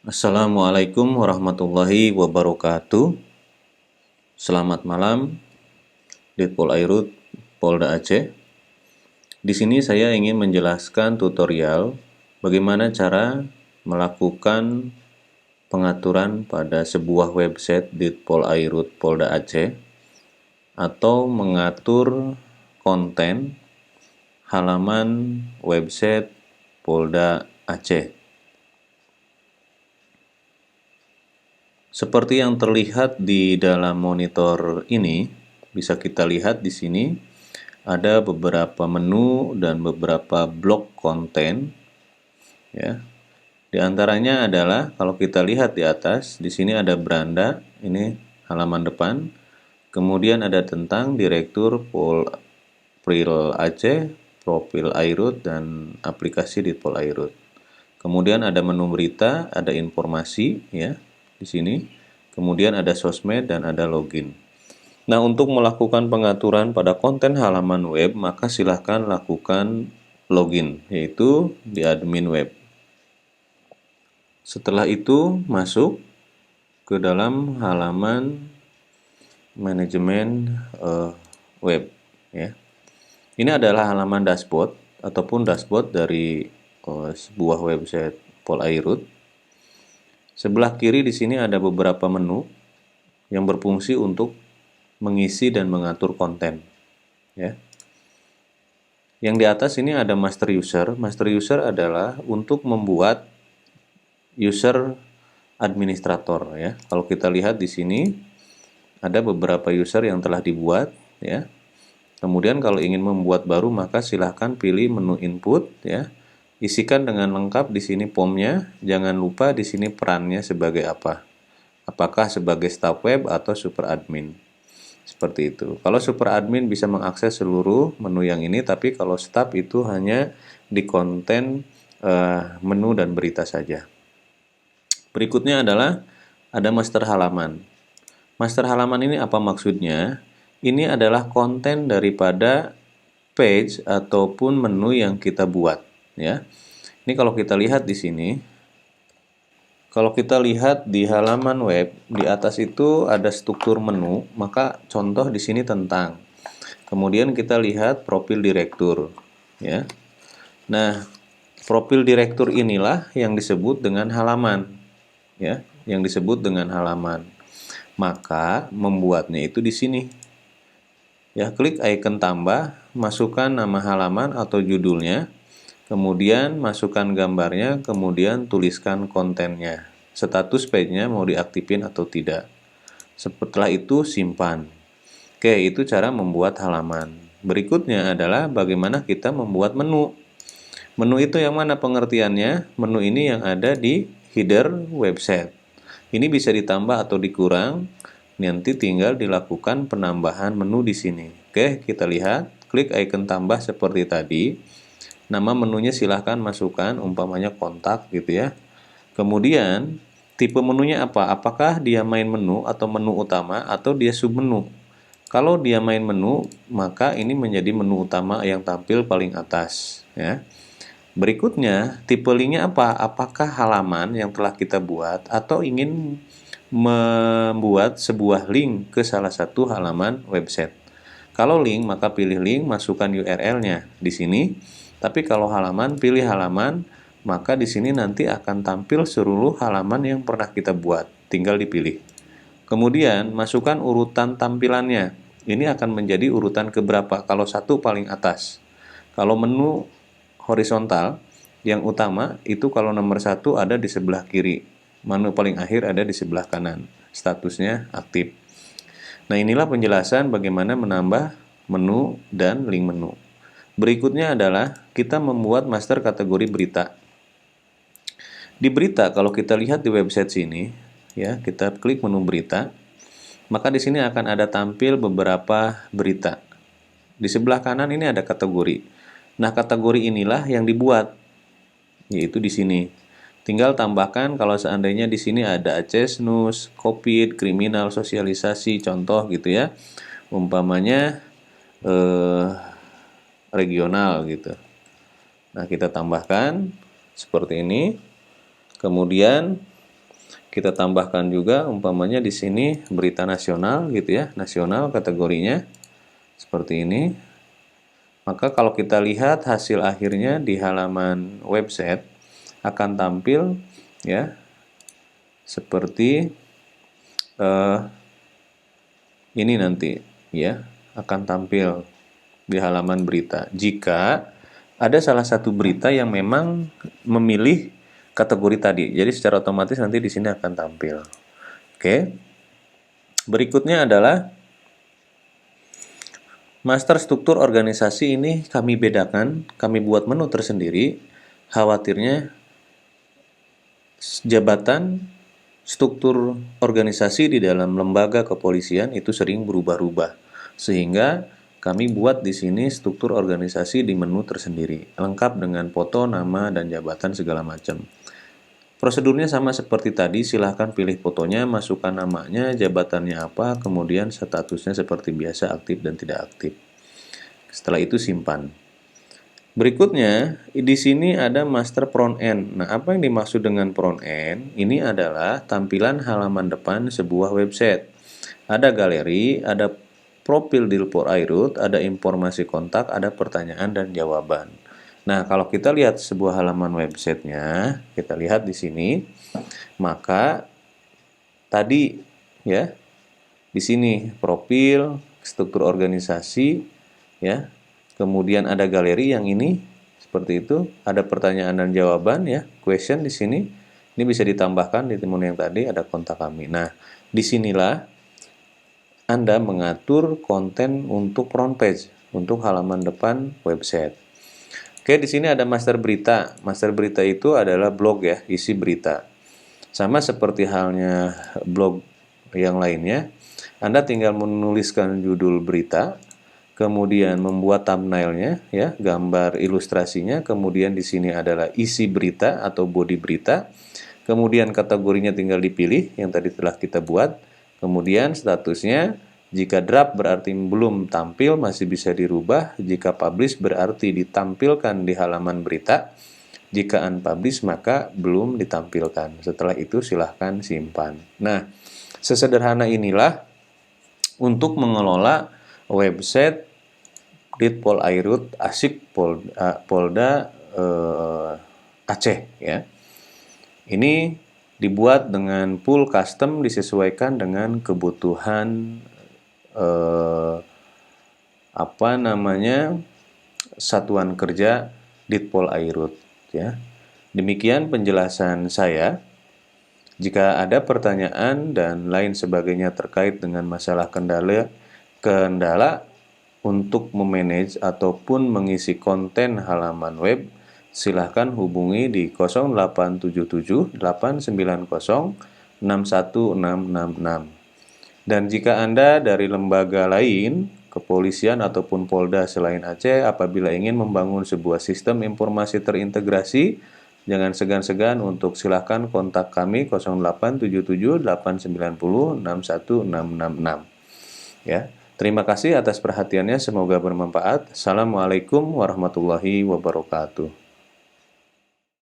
Assalamualaikum warahmatullahi wabarakatuh. Selamat malam, Ditpol Airut, Polda Aceh. Di sini saya ingin menjelaskan tutorial bagaimana cara melakukan pengaturan pada sebuah website Ditpol Airut Polda Aceh atau mengatur konten halaman website Polda Aceh. Seperti yang terlihat di dalam monitor ini, bisa kita lihat di sini ada beberapa menu dan beberapa blok konten, ya. Di antaranya adalah kalau kita lihat di atas, di sini ada beranda, ini halaman depan. Kemudian ada tentang direktur Polpril Aceh, profil Airut dan aplikasi Ditpol Airut. Kemudian ada menu berita, ada informasi ya di sini. Kemudian ada sosmed dan ada login. Nah, untuk melakukan pengaturan pada konten halaman web, maka silahkan lakukan login, yaitu di admin web. Setelah itu masuk ke dalam halaman manajemen web ya. Ini adalah halaman dashboard ataupun dashboard dari sebuah website Polairut. Sebelah kiri di sini ada beberapa menu yang berfungsi untuk mengisi dan mengatur konten ya. Yang di atas ini ada master user. Master user adalah untuk membuat user administrator ya. Kalau kita lihat di sini ada beberapa user yang telah dibuat ya. Kemudian kalau ingin membuat baru maka silahkan pilih menu input ya. Isikan dengan lengkap di sini formnya. Jangan lupa di sini perannya sebagai apa. Apakah sebagai staff web atau super admin. Seperti itu. Kalau super admin bisa mengakses seluruh menu yang ini, tapi kalau staff itu hanya di konten menu dan berita saja. Berikutnya adalah ada master halaman. Master halaman ini apa maksudnya? Ini adalah konten daripada page ataupun menu yang kita buat ya. Ini kalau kita lihat di sini, kalau kita lihat di halaman web di atas itu ada struktur menu, maka contoh di sini tentang. Kemudian kita lihat profil direktur ya. Nah, profil direktur inilah yang disebut dengan halaman ya, yang disebut dengan halaman. Maka membuatnya itu di sini. Ya, klik icon tambah, masukkan nama halaman atau judulnya, kemudian masukkan gambarnya, kemudian tuliskan kontennya. Status page-nya mau diaktifin atau tidak. Setelah itu simpan. Oke, itu cara membuat halaman. Berikutnya adalah bagaimana kita membuat menu. Menu itu yang mana pengertiannya? Menu ini yang ada di header website. Ini bisa ditambah atau dikurang. Nanti tinggal dilakukan penambahan menu di sini. Oke, kita lihat. Klik icon tambah seperti tadi. Nama menunya silahkan masukkan, umpamanya kontak gitu ya. Kemudian, tipe menunya apa? Apakah dia main menu atau menu utama atau dia submenu? Kalau dia main menu, maka ini menjadi menu utama yang tampil paling atas ya. Berikutnya, tipe linknya apa? Apakah halaman yang telah kita buat atau ingin membuat sebuah link ke salah satu halaman website. Kalau link, maka pilih link, masukkan URL-nya di sini. Tapi kalau halaman, pilih halaman, maka di sini nanti akan tampil seluruh halaman yang pernah kita buat. Tinggal dipilih. Kemudian, masukkan urutan tampilannya. Ini akan menjadi urutan keberapa? Kalau satu paling atas. Kalau menu horizontal, yang utama itu kalau nomor satu ada di sebelah kiri. Menu paling akhir ada di sebelah kanan. Statusnya aktif. Nah, inilah penjelasan bagaimana menambah menu dan link menu. Berikutnya adalah kita membuat master kategori berita. Di berita kalau kita lihat di website sini, ya, kita klik menu berita, maka di sini akan ada tampil beberapa berita. Di sebelah kanan ini ada kategori. Nah, kategori inilah yang dibuat, yaitu di sini. Tinggal tambahkan kalau seandainya di sini ada Aceh News, Covid, kriminal, sosialisasi, contoh gitu ya. Umpamanya regional gitu. Nah, kita tambahkan seperti ini. Kemudian Kita tambahkan juga umpamanya di sini berita nasional gitu ya, nasional kategorinya seperti ini. Maka kalau kita lihat hasil akhirnya di halaman website akan tampil ya seperti ini nanti ya, akan tampil di halaman berita. Jika ada salah satu berita yang memang memilih kategori tadi, jadi secara otomatis nanti di sini akan tampil. Oke. Berikutnya adalah master struktur organisasi. Ini kami bedakan, kami buat menu tersendiri. Khawatirnya jabatan struktur organisasi di dalam lembaga kepolisian itu sering berubah-ubah, sehingga kami buat di sini struktur organisasi di menu tersendiri, lengkap dengan foto, nama, dan jabatan segala macam. Prosedurnya sama seperti tadi, silahkan pilih fotonya, masukkan namanya, jabatannya apa, kemudian statusnya seperti biasa, aktif dan tidak aktif. Setelah itu simpan. Berikutnya, di sini ada master front end. Nah, apa yang dimaksud dengan front end? Ini adalah tampilan halaman depan sebuah website. Ada galeri, ada profil di Airut, ada informasi kontak, ada pertanyaan dan jawaban. Nah, kalau kita lihat sebuah halaman websitenya, kita lihat di sini, maka tadi ya, di sini profil, struktur organisasi, ya. Kemudian ada galeri yang ini seperti itu, ada pertanyaan dan jawaban ya, question di sini. Ini bisa ditambahkan di menu yang tadi ada kontak kami. Nah, disinilah Anda mengatur konten untuk front page, untuk halaman depan website. Oke, di sini ada master berita. Master berita itu adalah blog ya, isi berita. Sama seperti halnya blog yang lainnya, Anda tinggal menuliskan judul berita, kemudian membuat thumbnailnya ya, gambar ilustrasinya, kemudian di sini adalah isi berita atau body berita. Kemudian kategorinya tinggal dipilih yang tadi telah kita buat. Kemudian statusnya, jika draft berarti belum tampil, masih bisa dirubah. Jika publish berarti ditampilkan di halaman berita. Jika unpublish maka belum ditampilkan. Setelah itu silahkan simpan. Nah, sesederhana inilah untuk mengelola website Ditpol Airut Asik Polda Aceh ya. Ini dibuat dengan full custom, disesuaikan dengan kebutuhan satuan kerja Ditpol Airut ya. Demikian penjelasan saya. Jika ada pertanyaan dan lain sebagainya terkait dengan masalah kendala untuk memanage ataupun mengisi konten halaman web, silahkan hubungi di 0877 890 61666. Dan jika Anda dari lembaga lain, kepolisian ataupun Polda selain Aceh, apabila ingin membangun sebuah sistem informasi terintegrasi, jangan segan-segan untuk silahkan kontak kami 0877 890 61666. Ya. Terima kasih atas perhatiannya, semoga bermanfaat. Assalamualaikum warahmatullahi wabarakatuh.